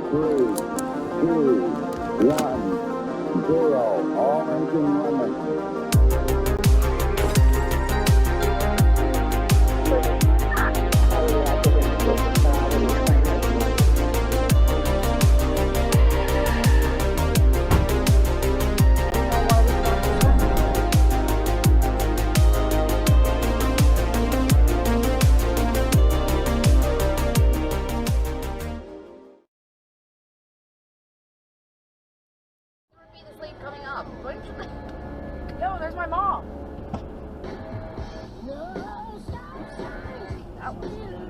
3, 2, 1, 0. All engine running. Coming up. Yo, there's my mom.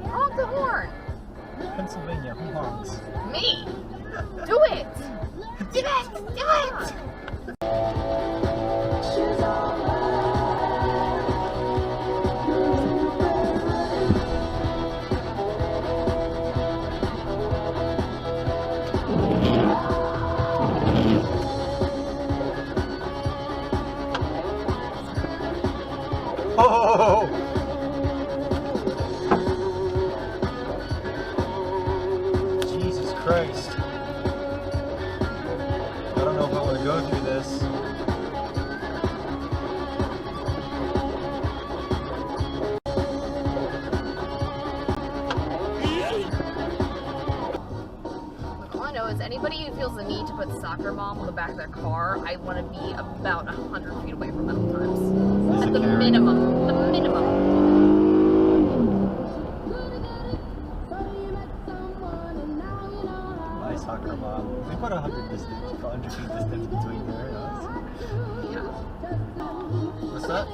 Honk the horn. Pennsylvania, who honks? Me. Do it. Do it. Do it. Oh! Jesus Christ. I don't know if I want to go through this. All I know is anybody who feels the need to put soccer mom on the back of their car, I want to be about 100 feet away from them at all times. At the minimum. The minimum. My soccer mom. We put 100 feet distance between her and us. Yeah. What's that?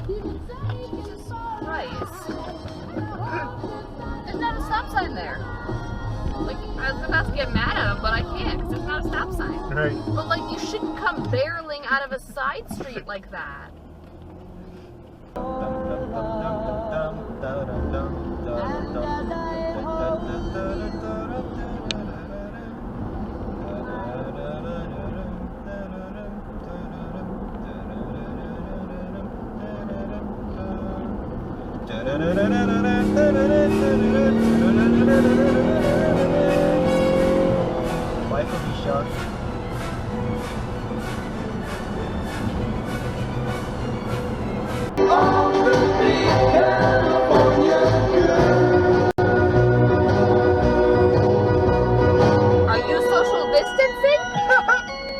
Jesus Christ. There's not a stop sign there. Like, I was about to get mad at him, but I can't because there's not a stop sign. Right. But, like, you shouldn't come barreling out of a side street like that. Life will be shocked. Are you social distancing?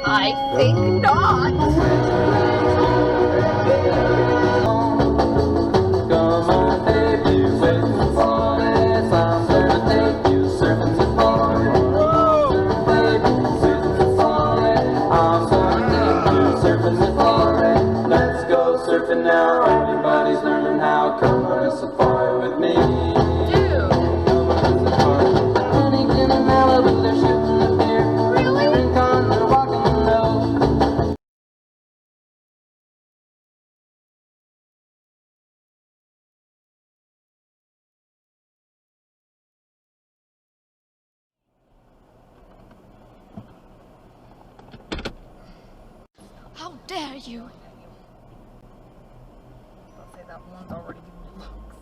I think not. Come on, baby, wait for this. I'm gonna take you surfing safari. Baby, wait for it. I'm gonna take you surfing safari. Let's go surfing now. Everybody's learning how. Come on a safari with me. Dude. Come on a safari. Huntington and Malibu, they're shooting the deer. Really? Rincon, they're walking the low. How dare you? I'll say that one's already looks.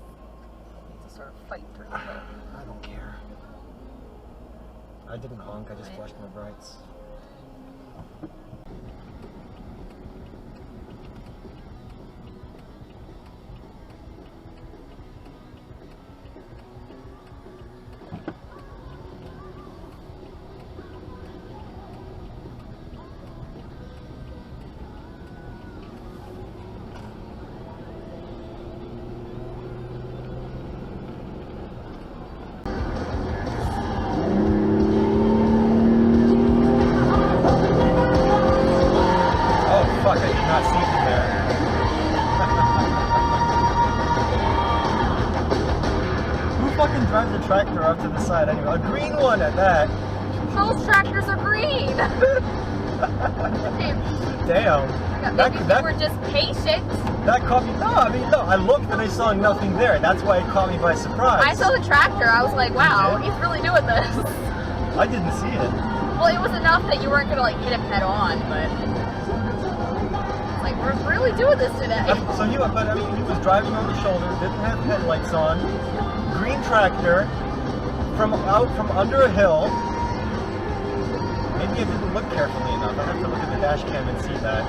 Need to start a fight or something. I don't care. I didn't honk, I just flashed my brights. Fuck, I did not see you there. Who fucking drives a tractor up to the side anyway? A green one at that. Those tractors are green. Damn. Maybe we were just patient. That caught me. No, I mean, no. I looked and I saw nothing there. That's why it caught me by surprise. I saw the tractor. I was like, wow, he's really doing this. I didn't see it. Well, it was enough that you weren't gonna like hit him head on, but it's like, We're really doing this today. So he was driving on the shoulder, didn't have headlights on, green tractor, from under a hill. Maybe I didn't look carefully enough. I have to look at the dash cam and see that.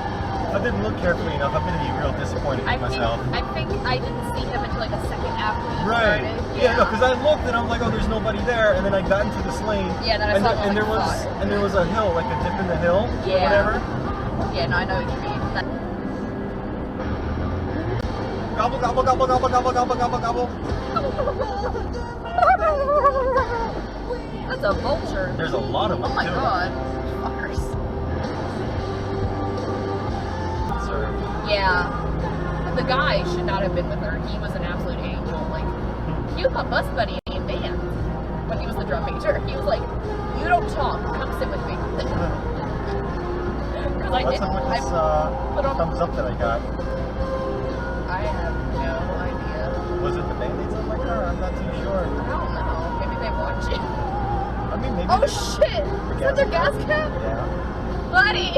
If I didn't look carefully enough, I'm going to be real disappointed with myself. I think I didn't see him until like a second after he Right. started. Yeah, no, because I looked and I was like, oh, there's nobody there, and then I got into this lane. Yeah, then I saw him, and there was a hill, like a dip in the hill, or whatever. Yeah, no, I know what you mean. Gobble, gobble, gobble, gobble, gobble, gobble, gobble, gobble. That's a vulture. There's a lot of them, Oh my too. god. Fuckers. Sir. Yeah. The guy should not have been with her. He was an absolute angel. Like, he was my bus buddy in band when he was the drum major. He was like, you don't talk, come sit with me. Because I What's didn't. up with this put on thumbs up that I got? I have no idea. Was it the Band-Aids on my car? I'm not too sure. I don't know. Maybe they watch it. I mean, maybe. Oh shit! Is that their gas cap? Yeah. Buddy!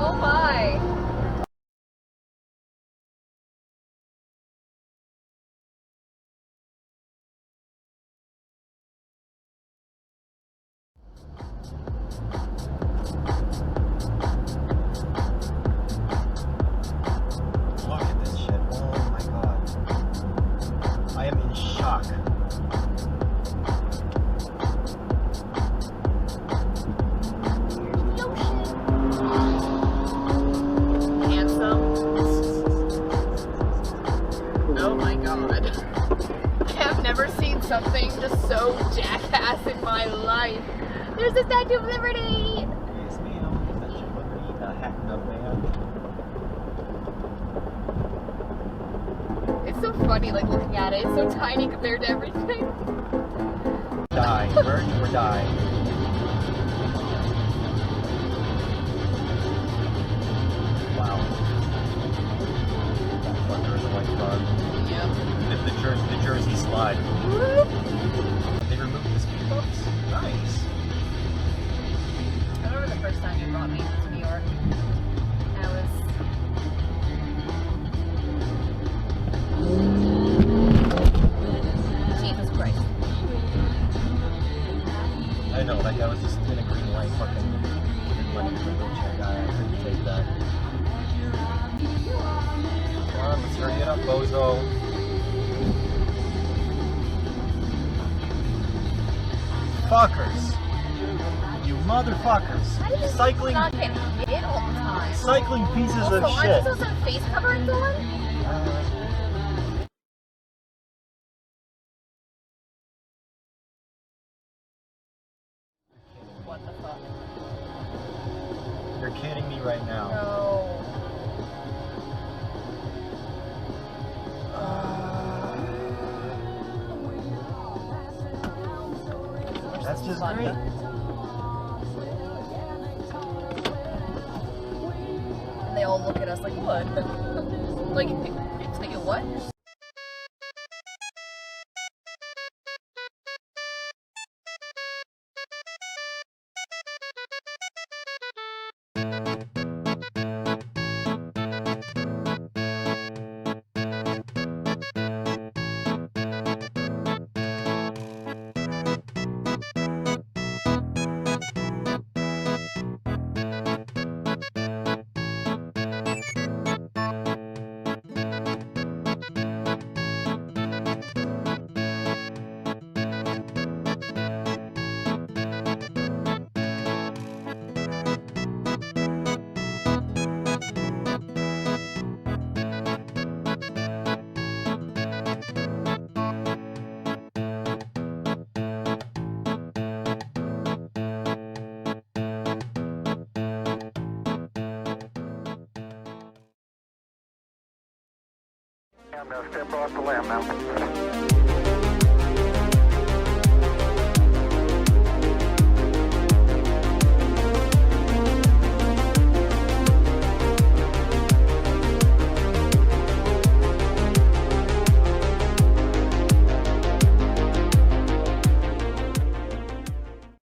Oh my! Look at this shit. Oh my god. I am in shock. Handsome. Oh my god. I have never seen something just so jackass in my life. There's the Statue of Liberty! Yes, ma'am. That shit would be a hack up, man. It's so funny, like, looking at it. It's so tiny compared to everything. Die. Burn or die. Wow. That fucker is a white dog. Yep. The Jersey slide. They removed the speed bumps? Nice. I remember the first time you brought me to New York. I was... Jesus Christ. I know, that guy was just in a green light fucking didn't let me do the wheelchair guy. I couldn't take that. Come on, let's hurry it up, bozo. Fuckers. You motherfuckers. Cycling Not getting hit all the time. cycling pieces Also, of aren't shit. you supposed to have face coverings on? What the fuck? You're kidding me right now. No. That's just Funny. great. And they all look at us like, what? Like, what? I'm going to step off the limb now.